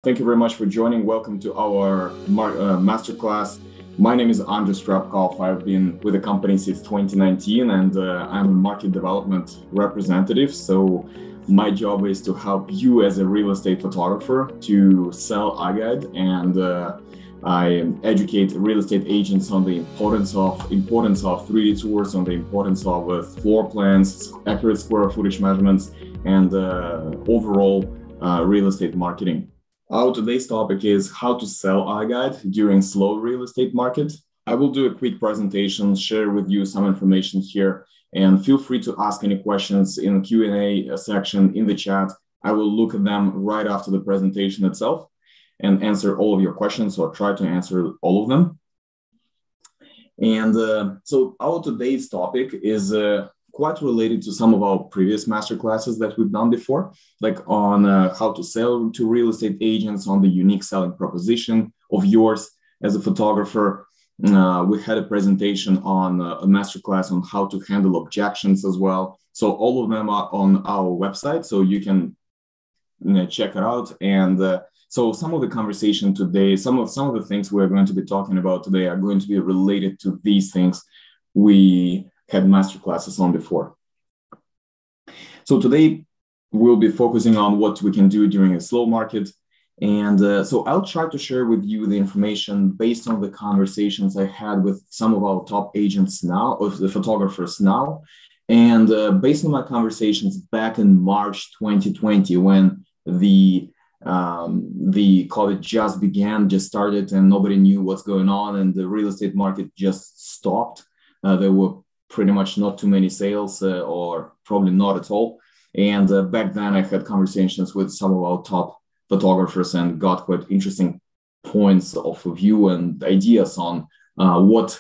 Thank you very much for joining. Welcome to our masterclass. My name is Andrei Strapkov. I've been with the company since 2019 and I'm a market development representative. So my job is to help you as a real estate photographer to sell iGUIDE, and I educate real estate agents on the importance of 3D tours, on the importance of floor plans, accurate square footage measurements, and overall real estate marketing. Our today's topic is how to sell iGUIDE during slow real estate market. I will do a quick presentation, share with you some information here, and feel free to ask any questions in the Q&A section in the chat. I will look at them right after the presentation itself and answer all of your questions, or try to answer all of them. And so our today's topic is quite related to some of our previous masterclasses that we've done before, like on how to sell to real estate agents, on the unique selling proposition of yours as a photographer. We had a presentation on a masterclass on how to handle objections as well. So all of them are on our website, so you can check it out. And so some of the conversation today, some of the things we're going to be talking about today are going to be related to these things we had masterclasses on before. So today we'll be focusing on what we can do during a slow market. And so I'll try to share with you the information based on the conversations I had with some of our top agents now, or the photographers now. And based on my conversations back in March 2020, when the COVID just started and nobody knew what's going on, and the real estate market just stopped. There were pretty much not too many sales, or probably not at all. And back then I had conversations with some of our top photographers and got quite interesting points of view and ideas on what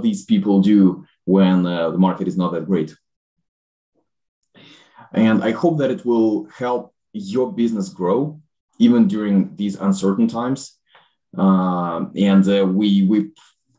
these people do when the market is not that great. And I hope that it will help your business grow even during these uncertain times. We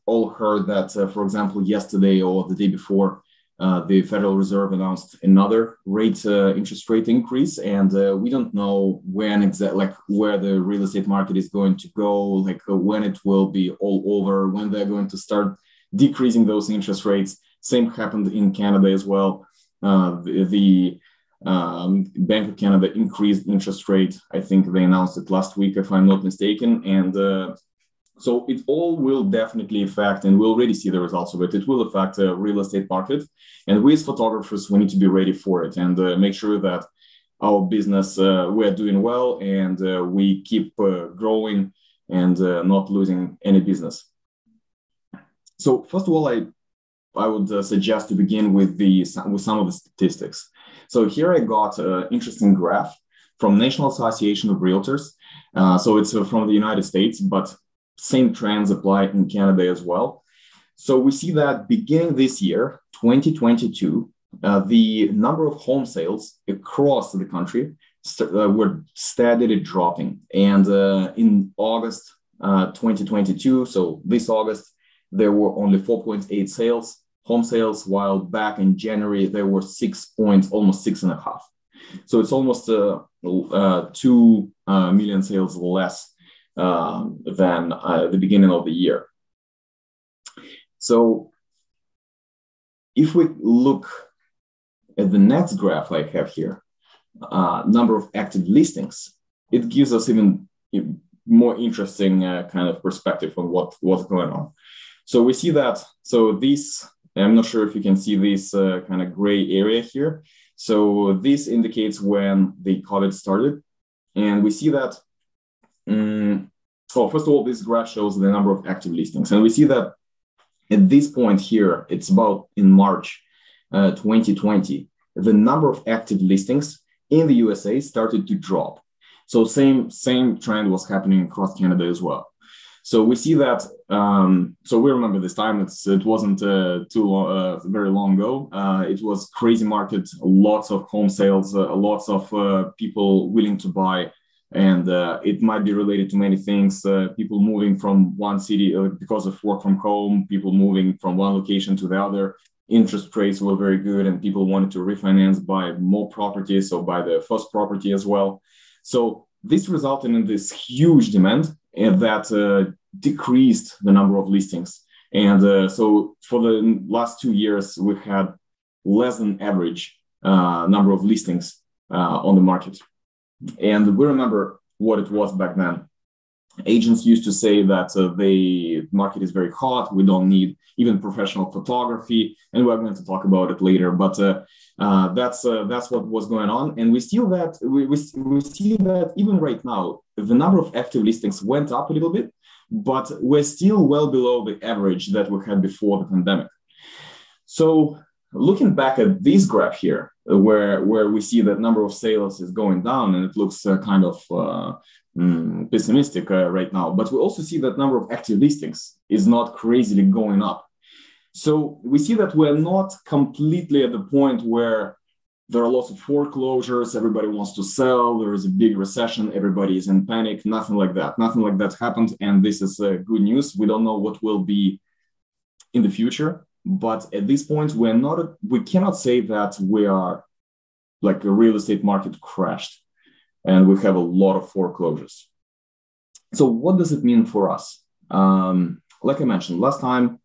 all heard that, for example, yesterday or the day before, the Federal Reserve announced another interest rate increase, and we don't know when exactly, like where the real estate market is going to go, like when it will be all over, when they're going to start decreasing those interest rates. Same happened in Canada as well. The Bank of Canada increased interest rate. I think they announced it last week, if I'm not mistaken, and so it all will definitely affect, and we already see the results of it. It will affect the real estate market. And we as photographers, we need to be ready for it and make sure that our business, we're doing well, and we keep growing and not losing any business. So first of all, I would suggest to begin with some of the statistics. So here I got an interesting graph from National Association of Realtors. So it's from the United States, but same trends apply in Canada as well. So we see that beginning this year, 2022, the number of home sales across the country were steadily dropping. And in August 2022, so this August, there were only 4.8 home sales, while back in January, there were almost 6.5. So it's almost 2 million sales less than the beginning of the year. So if we look at the next graph I have here, number of active listings, it gives us even more interesting kind of perspective on what's going on. So we see that, so this, I'm not sure if you can see this kind of gray area here. So this indicates when the COVID started, and we see that so first of all, this graph shows the number of active listings. And we see that at this point here, it's about in March 2020, the number of active listings in the USA started to drop. So same trend was happening across Canada as well. So we see that, so we remember this time, it wasn't very long ago. It was crazy market, lots of home sales, lots of people willing to buy. And it might be related to many things, people moving from one city because of work from home, people moving from one location to the other. Interest rates were very good and people wanted to refinance, buy more properties, so buy the first property as well. So this resulted in this huge demand and that decreased the number of listings. And so for the last 2 years, we've had less than average number of listings on the market. And we remember what it was back then. Agents used to say that the market is very hot. We don't need even professional photography, and we're going to talk about it later. But that's what was going on, and we see that even right now, the number of active listings went up a little bit, but we're still well below the average that we had before the pandemic. So looking back at this graph here, where we see that number of sales is going down, and it looks kind of pessimistic right now, but we also see that number of active listings is not crazily going up. So we see that we're not completely at the point where there are lots of foreclosures, everybody wants to sell, there is a big recession, everybody is in panic. Nothing like that. Nothing like that happened, and this is good news. We don't know what will be in the future, but at this point, we cannot say that we are like a real estate market crashed and we have a lot of foreclosures. So what does it mean for us? Like I mentioned, last time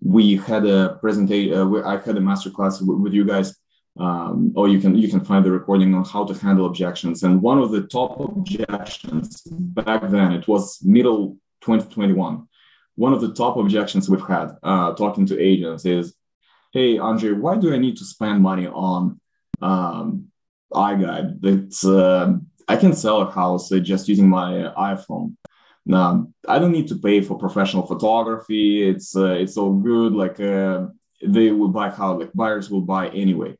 we had a presentation, I had a masterclass with you guys, or you can find the recording on how to handle objections. And one of the top objections back then, it was middle 2021. One of the top objections we've had talking to agents is, hey, Andre, why do I need to spend money on iGUIDE? It's I can sell a house just using my iPhone. Now, I don't need to pay for professional photography. It's all good. Like they will buy how like buyers will buy anyway.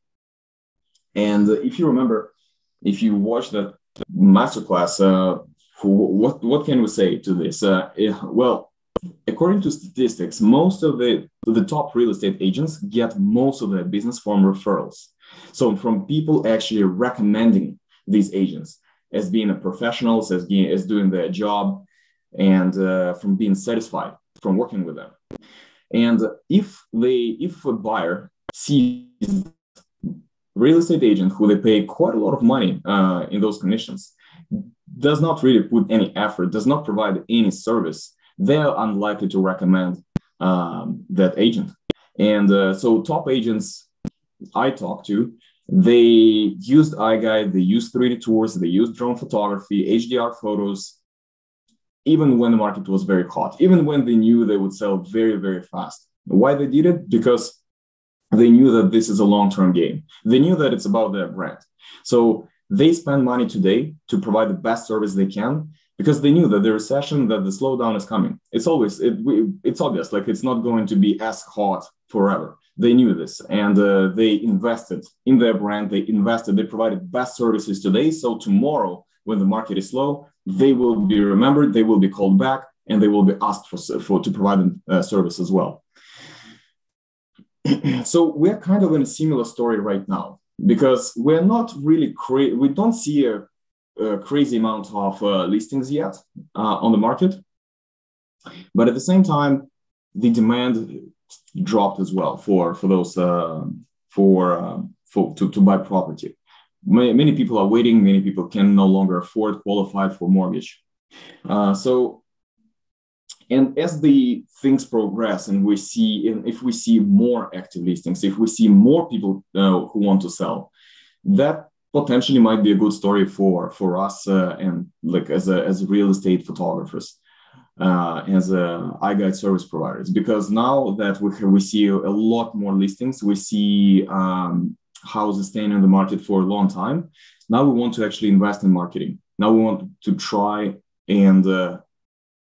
And if you remember, if you watch that masterclass, what can we say to this? Well, according to statistics, most of the top real estate agents get most of their business from referrals. So from people actually recommending these agents as being a professionals, as doing their job, and from being satisfied from working with them. And if a buyer sees real estate agent who they pay quite a lot of money in those commissions, does not really put any effort, does not provide any service, they're unlikely to recommend that agent. And so top agents I talk to, they used iGUIDE, they used 3D tours, they used drone photography, HDR photos, even when the market was very hot, even when they knew they would sell very, very fast. Why they did it? Because they knew that this is a long-term game. They knew that it's about their brand. So they spend money today to provide the best service they can, because they knew that the recession, that the slowdown is coming. It's obvious, like it's not going to be as hot forever. They knew this, and they invested in their brand. They provided best services today. So tomorrow, when the market is slow, they will be remembered, they will be called back, and they will be asked to provide service as well. So we're kind of in a similar story right now, because we're not really we don't see a crazy amount of listings yet on the market, but at the same time, the demand dropped as well for those to buy property. Many people are waiting. Many people can no longer qualify for mortgage. And as the things progress, and if we see more active listings, if we see more people who want to sell, that potentially might be a good story for us and like as real estate photographers, as iGUIDE service providers, because now that we see a lot more listings, we see houses staying in the market for a long time. Now we want to actually invest in marketing. Now we want to try and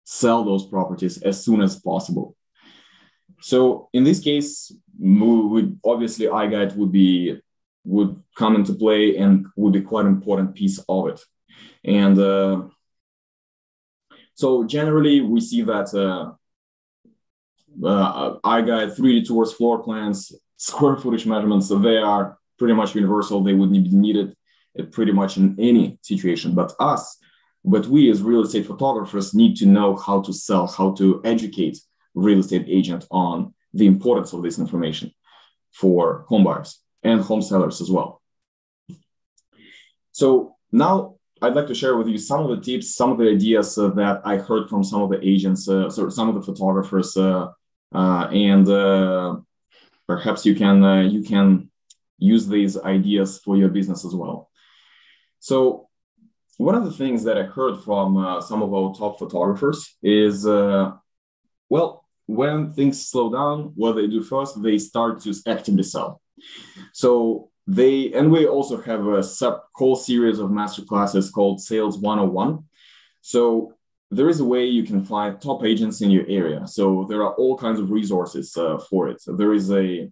sell those properties as soon as possible. So in this case, obviously iGUIDE would come into play and would be quite an important piece of it. And so generally we see that iGUIDE, 3D tours, floor plans, square footage measurements, so they are pretty much universal. They would be needed pretty much in any situation. But we as real estate photographers need to know how to sell, how to educate real estate agent on the importance of this information for home buyers and home sellers as well. So now I'd like to share with you some of the tips, some of the ideas that I heard from some of the agents, so some of the photographers, and perhaps you can use these ideas for your business as well. So one of the things that I heard from some of our top photographers is, well, when things slow down, what they do first, they start to actively sell. So we also have a whole series of masterclasses called Sales 101. So there is a way you can find top agents in your area. So there are all kinds of resources for it. So there is you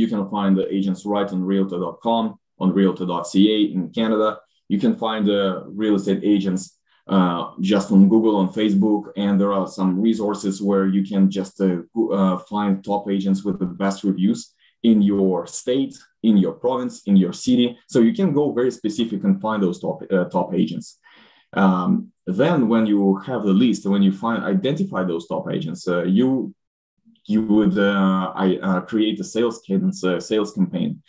can find the agents right on realtor.com, on realtor.ca in Canada. You can find real estate agents just on Google, on Facebook, and there are some resources where you can just find top agents with the best reviews in your state, in your province, in your city. So you can go very specific and find those top agents. Then when you have the list, when you identify those top agents, you would create a sales cadence, sales campaign,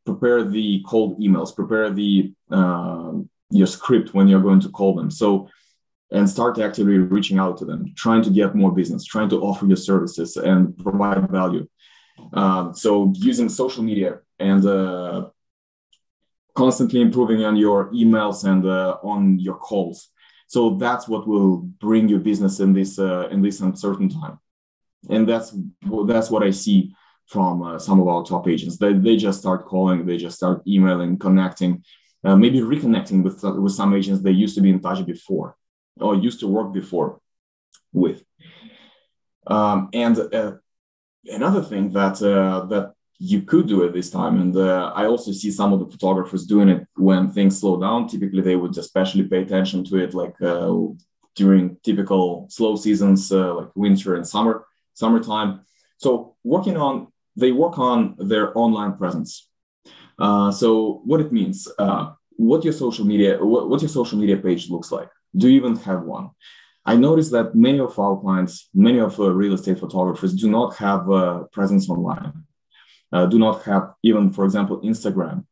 prepare the cold emails, prepare your script when you're going to call them. So, and start actively reaching out to them, trying to get more business, trying to offer your services and provide value. So using social media and constantly improving on your emails and on your calls. So that's what will bring you business in this uncertain time. And that's what I see from some of our top agents. They just start calling, they just start emailing, connecting, maybe reconnecting with some agents they used to be in touch before or used to work before with. And another thing that you could do at this time, and I also see some of the photographers doing it when things slow down. Typically, they would especially pay attention to it, like during typical slow seasons, like winter and summertime. So they work on their online presence. So what it means, what your social media page looks like. Do you even have one? I noticed that many of our clients, many of real estate photographers do not have a presence online, do not have even, for example, Instagram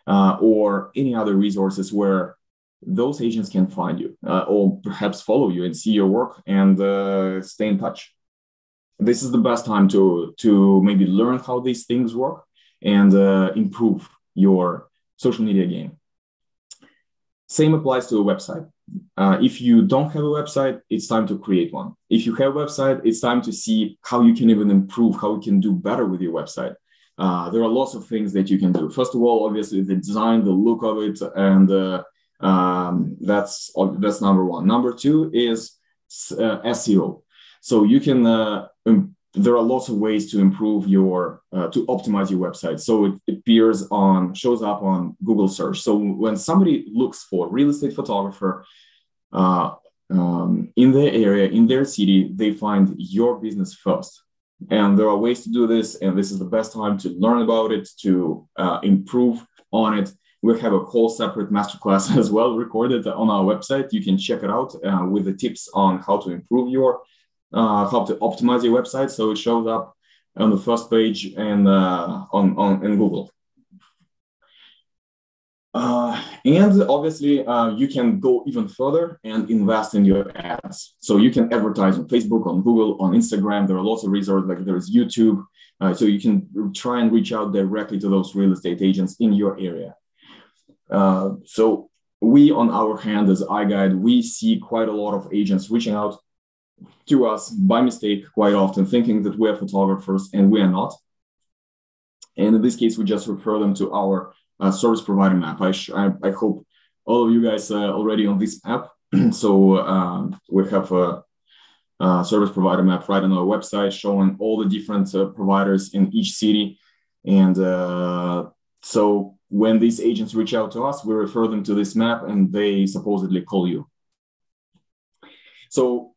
or any other resources where those agents can find you or perhaps follow you and see your work and stay in touch. This is the best time to maybe learn how these things work and improve your social media game. Same applies to a website. If you don't have a website, it's time to create one. If you have a website, it's time to see how you can even improve, how you can do better with your website. There are lots of things that you can do. First of all, obviously, the design, the look of it, and that's number one. Number two is SEO. So you can, there are lots of ways to improve to optimize your website. So it shows up on Google search. So when somebody looks for real estate photographer in their area, in their city, they find your business first. And there are ways to do this. And this is the best time to learn about it, to improve on it. We have a whole separate masterclass as well recorded on our website. You can check it out with the tips on how to improve how to optimize your website so it shows up on the first page and in Google. And obviously, you can go even further and invest in your ads. So you can advertise on Facebook, on Google, on Instagram. There are lots of resources, like there is YouTube. So you can try and reach out directly to those real estate agents in your area. So we, on our hand, as iGUIDE, we see quite a lot of agents reaching out to us by mistake quite often, thinking that we are photographers and we are not. And in this case, we just refer them to our service provider map. I hope all of you guys are already on this app. So we have a service provider map right on our website showing all the different providers in each city. And so when these agents reach out to us, we refer them to this map and they supposedly call you. So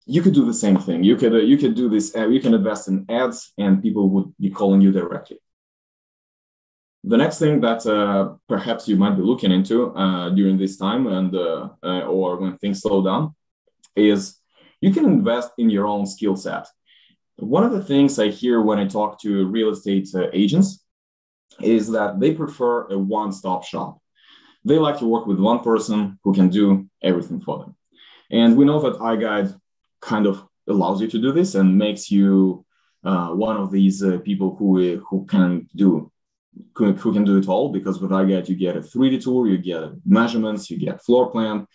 you could do the same thing. You could do this. You can invest in ads, and people would be calling you directly. The next thing that perhaps you might be looking into during this time and or when things slow down is you can invest in your own skill set. One of the things I hear when I talk to real estate agents is that they prefer a one-stop shop. They like to work with one person who can do everything for them. And we know that iGUIDE kind of allows you to do this and makes you one of these people who can do it all, because with iGUIDE you get a 3D tour, you get measurements, you get floor plan,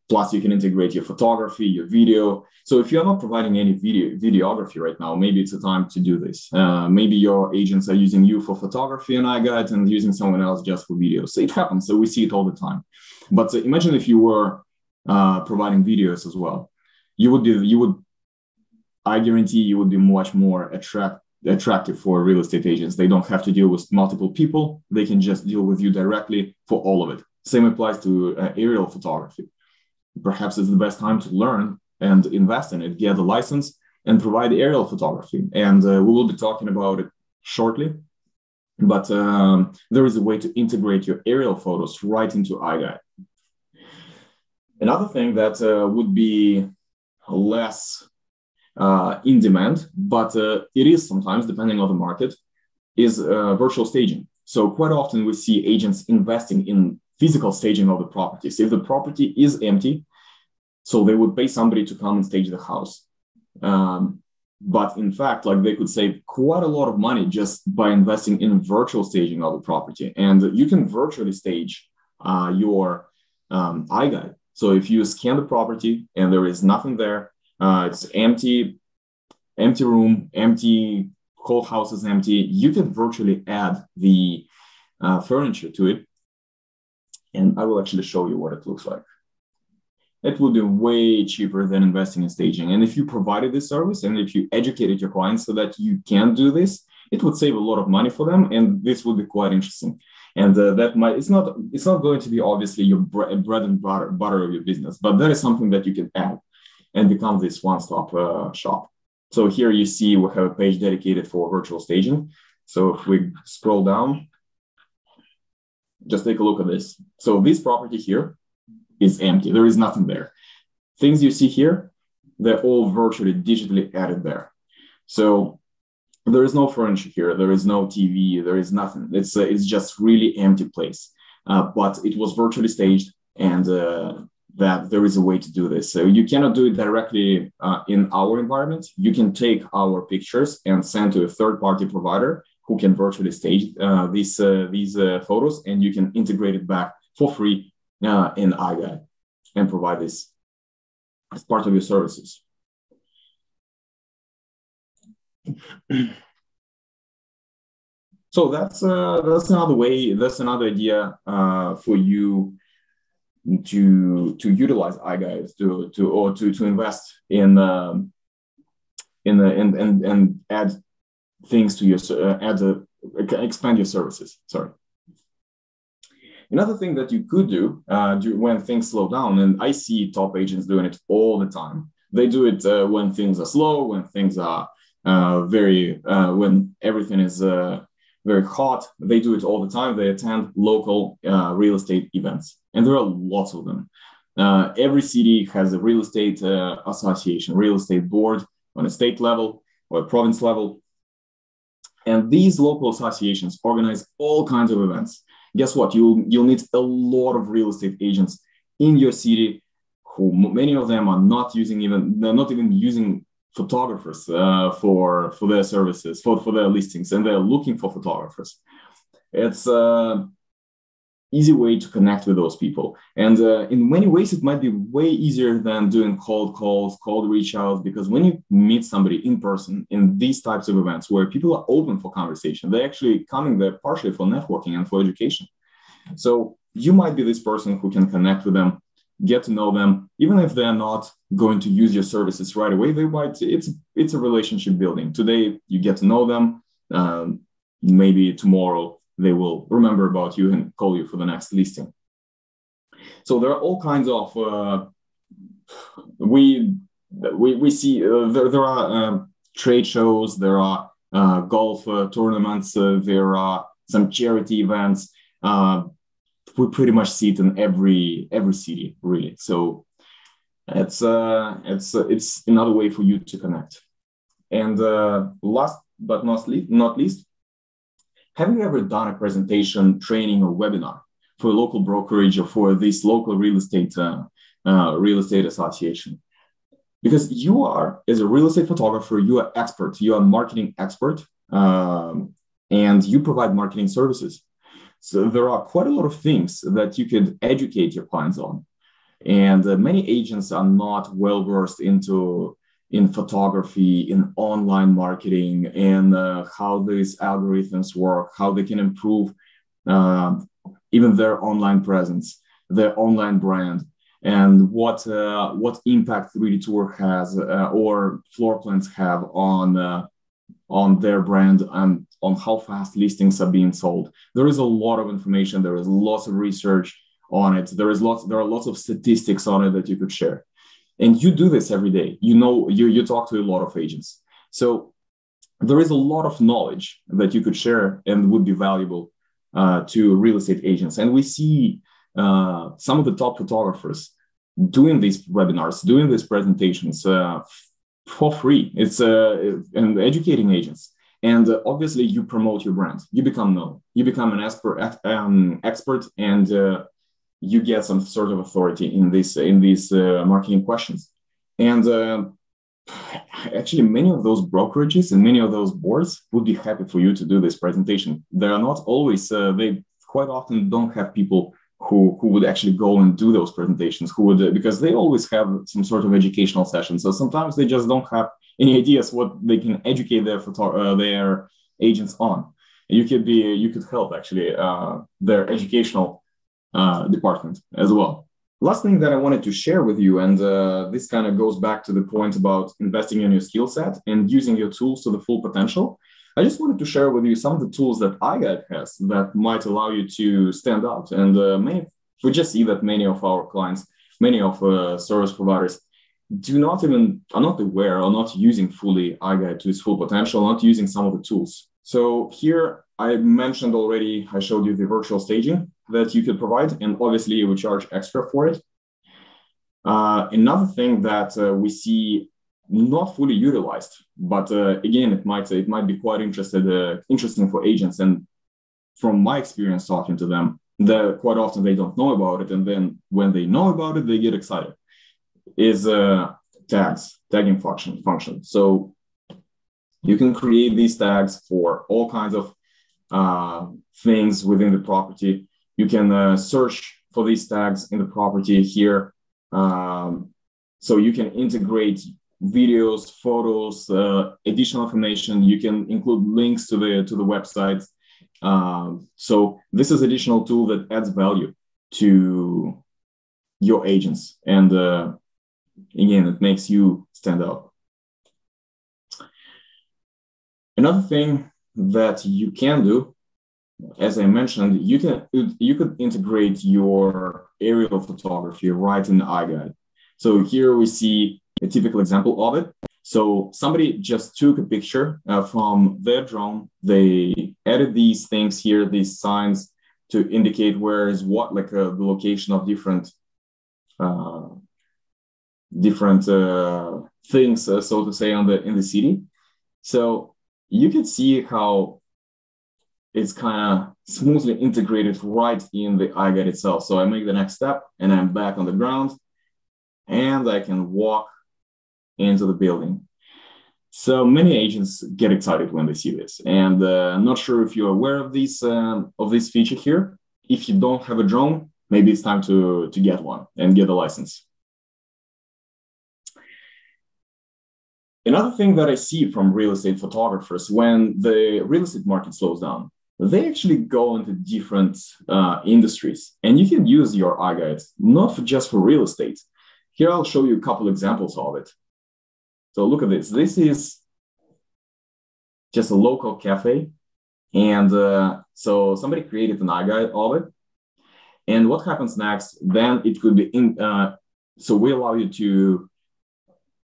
plus you can integrate your photography, your video. So if you're not providing any videography right now, maybe it's a time to do this. Maybe your agents are using you for photography and iGUIDE and using someone else just for video. So it happens. So we see it all the time. But imagine if you were providing videos as well. I guarantee you would be much more attractive for real estate agents. They don't have to deal with multiple people. They can just deal with you directly for all of it. Same applies to aerial photography. Perhaps it's the best time to learn and invest in it, get a license and provide aerial photography. And we will be talking about it shortly. But there is a way to integrate your aerial photos right into iGUIDE. Another thing that would be less in demand, but it is sometimes, depending on the market, is virtual staging. So quite often we see agents investing in physical staging of the properties. If the property is empty, so they would pay somebody to come and stage the house. But in fact, like, they could save quite a lot of money just by investing in virtual staging of the property. And you can virtually stage your iGUIDE. So if you scan the property and there is nothing there, it's empty room, empty, whole house is empty, you can virtually add the furniture to it. And I will actually show you what it looks like. It will be way cheaper than investing in staging. And if you provided this service and if you educated your clients so that you can do this, it would save a lot of money for them. And this would be quite interesting. And it's not going to be obviously your bread and butter of your business, but that is something that you can add and become this one-stop shop. So here you see we have a page dedicated for virtual staging. So if we scroll down, just take a look at this. So this property here is empty. There is nothing there. Things you see here, they're all virtually digitally added there. So there is no furniture here. There is no TV. There is nothing. It's just really empty place. But it was virtually staged, and that there is a way to do this. So you cannot do it directly in our environment. You can take our pictures and send to a third-party provider who can virtually stage these photos, and you can integrate it back for free in iGUIDE and provide this as part of your services. So that's another way. That's another idea for you to utilize iGUIDE to invest in and add things to your expand your services. Sorry. Another thing that you could do when things slow down, and I see top agents doing it all the time. They do it when things are slow, when things are when everything is very hot. They do it all the time. They attend local real estate events, and there are lots of them. Every city has a real estate association, real estate board on a state level or a province level. And these local associations organize all kinds of events. Guess what? You'll need a lot of real estate agents in your city, who many of them are not even using photographers for their services, for their listings, and they're looking for photographers. It's an easy way to connect with those people. And in many ways, it might be way easier than doing cold calls, cold reach outs, because when you meet somebody in person in these types of events where people are open for conversation, they're actually coming there partially for networking and for education. So you might be this person who can connect with them, get to know them, even if they're not going to use your services right away. They might. It's a relationship building. Today you get to know them. Maybe tomorrow they will remember about you and call you for the next listing. So there are all kinds of we see there are trade shows, there are golf tournaments, there are some charity events. We pretty much see it in every city, really. So it's another way for you to connect. And last but not least, have you ever done a presentation, training, or webinar for a local brokerage or for this local real estate association. Because you are, as a real estate photographer, you are expert, you are marketing expert, and you provide marketing services. So there are quite a lot of things that you could educate your clients on. And many agents are not well versed in photography, in online marketing, and how these algorithms work, how they can improve even their online presence, their online brand, and what impact 3D Tour has or floor plans have on their brand and on how fast listings are being sold. There is a lot of information. There is lots of research on it. There are lots of statistics on it that you could share. And you do this every day. You talk to a lot of agents. So there is a lot of knowledge that you could share and would be valuable to real estate agents. And we see some of the top photographers doing these webinars, doing these presentations for free. It's and educating agents. And obviously, you promote your brand. You become known. You become an expert, and you get some sort of authority in these marketing questions. And actually, many of those brokerages and many of those boards would be happy for you to do this presentation. They are not always. They quite often don't have people who would actually go and do those presentations, because they always have some sort of educational session. So sometimes they just don't have any ideas what they can educate their agents on. You could help actually their educational department as well. Last thing that I wanted to share with you, and this kind of goes back to the point about investing in your skill set and using your tools to the full potential. I just wanted to share with you some of the tools that iGUIDE has that might allow you to stand out. And we just see that many of our clients, many of service providers are not aware or not using fully iGUIDE to its full potential, not using some of the tools. So here I mentioned already, I showed you the virtual staging that you could provide, and obviously you would charge extra for it. Another thing that we see not fully utilized, but again, it might be quite interesting for agents. And from my experience talking to them, that quite often they don't know about it, and then when they know about it, they get excited. Is tagging function. So you can create these tags for all kinds of things within the property. You can search for these tags in the property here. So you can integrate videos, photos, additional information. You can include links to the website. So this is an additional tool that adds value to your agents, and again, it makes you stand out. Another thing that you can do, as I mentioned, you could integrate your aerial photography right in iGUIDE. So here we see a typical example of it. So somebody just took a picture from their drone. They added these things here, these signs to indicate where is what, like the location of different things, so to say, in the city. So you can see how it's kind of smoothly integrated right in the iGUIDE itself. So I make the next step and I'm back on the ground and I can walk into the building. So many agents get excited when they see this. And I'm not sure if you're aware of this feature here. If you don't have a drone, maybe it's time to get one and get a license. Another thing that I see from real estate photographers, when the real estate market slows down, they actually go into different industries. And you can use your iGUIDE, not just for real estate. Here, I'll show you a couple examples of it. So look at this. This is just a local cafe. And so somebody created an iGUIDE of it. And what happens next, then it could be, so we allow you to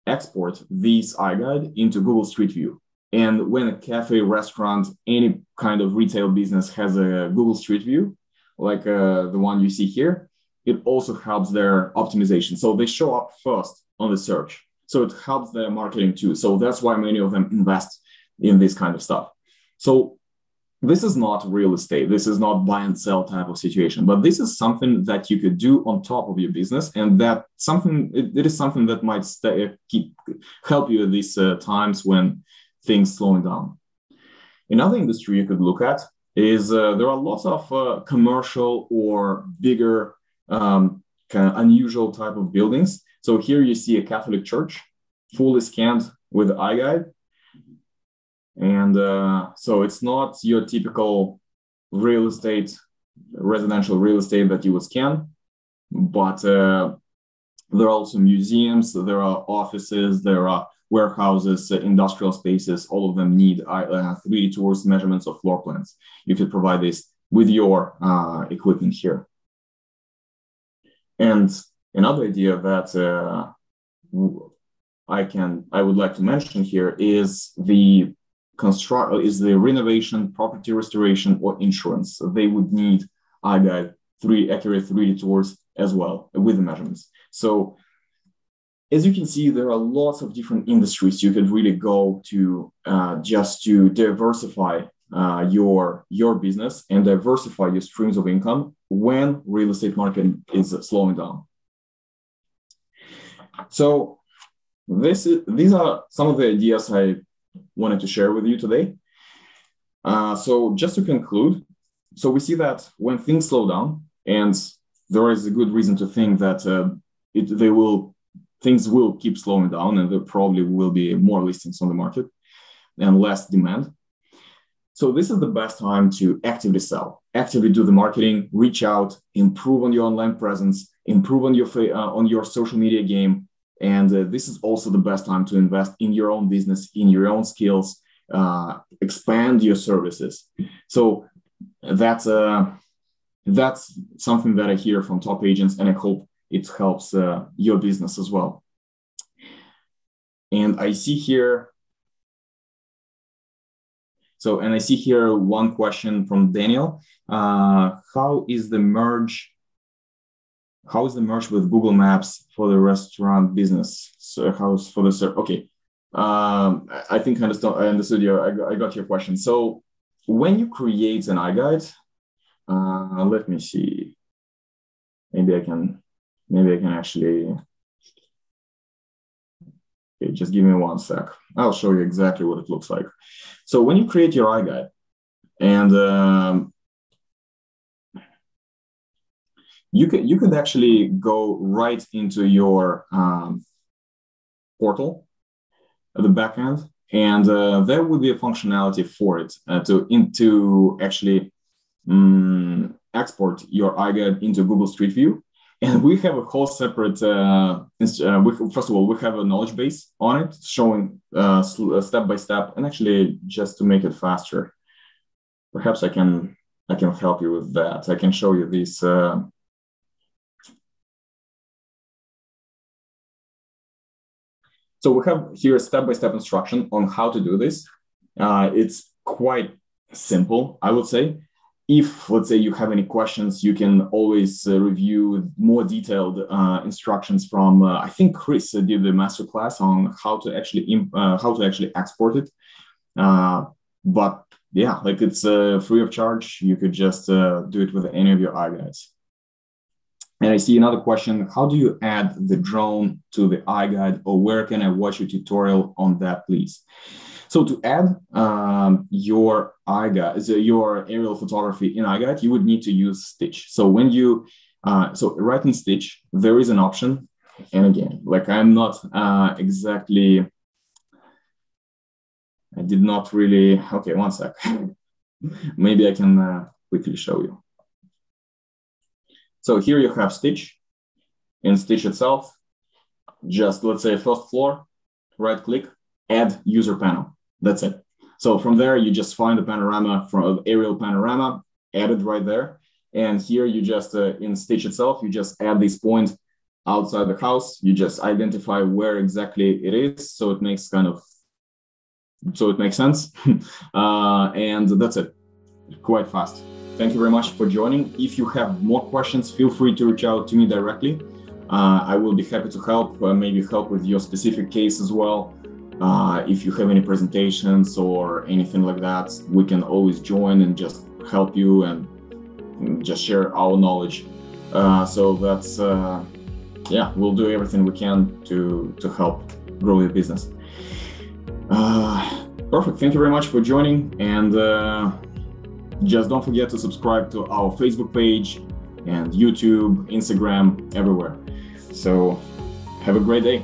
export this iGUIDE into Google Street View. And when a cafe, restaurant, any kind of retail business has a Google Street View, like the one you see here, it also helps their optimization. So they show up first on the search. So it helps their marketing too. So that's why many of them invest in this kind of stuff. So this is not real estate. This is not buy and sell type of situation, but this is something that you could do on top of your business, and that it is something that might help you at these times when things slowing down. Another industry you could look at is there are lots of commercial or bigger kind of unusual type of buildings. So here you see a Catholic church fully scanned with iGUIDE. And so it's not your typical residential real estate that you would scan, but there are also museums, there are offices, there are warehouses, industrial spaces. All of them need 3D tours, measurements of floor plans. You could provide this with your equipment here. And another idea that I would like to mention here is the renovation, property restoration, or insurance. So they would need iGUIDE accurate 3D tours as well with the measurements. So as you can see, there are lots of different industries you could really go to just to diversify your business and diversify your streams of income when real estate market is slowing down. So these are some of the ideas I wanted to share with you today. So just to conclude, so we see that when things slow down, and there is a good reason to think that things will keep slowing down, and there probably will be more listings on the market and less demand. So this is the best time to actively sell, actively do the marketing, reach out, improve on your online presence, improve on your social media game. And this is also the best time to invest in your own business, in your own skills, expand your services. So that's something that I hear from top agents, and I hope it helps your business as well. And I see here, one question from Daniel. How is the merge with Google Maps for the restaurant business? So okay. I think I understood I got your question. So when you create an iGUIDE, let me see. Maybe I can actually, okay, just give me 1 sec. I'll show you exactly what it looks like. So when you create your iGUIDE, and you could actually go right into your portal at the back end, and there will be a functionality for it to actually export your iGUIDE into Google Street View. And we have a whole separate, first of all, we have a knowledge base on it showing step by step, and actually just to make it faster, perhaps I can help you with that. I can show you this. So we have here a step-by-step instruction on how to do this. It's quite simple, I would say. If, let's say, you have any questions, you can always review more detailed instructions from, I think Chris did the masterclass on how to actually export it. But yeah, like it's free of charge. You could just do it with any of your iGUIDEs. And I see another question. How do you add the drone to the iGUIDE, or where can I watch a tutorial on that, please? So to add your iGUIDE, your aerial photography in iGUIDE, you would need to use Stitch. So when you, right in Stitch, there is an option. And again, like I'm not exactly, I did not really, okay, 1 sec. Maybe I can quickly show you. So here you have Stitch. In Stitch itself, just let's say first floor, right click, add user panel. That's it. So from there, you just find a panorama from aerial panorama, add it right there. And here you just, in Stitch itself, you just add this point outside the house. You just identify where exactly it is. So it makes sense. And that's it, quite fast. Thank you very much for joining. If you have more questions, feel free to reach out to me directly. I will be happy to help, maybe help with your specific case as well. If you have any presentations or anything like that, we can always join and just help you and just share our knowledge. So that's, yeah, we'll do everything we can to help grow your business. Perfect. Thank you very much for joining. And just don't forget to subscribe to our Facebook page and YouTube, Instagram, everywhere. So have a great day.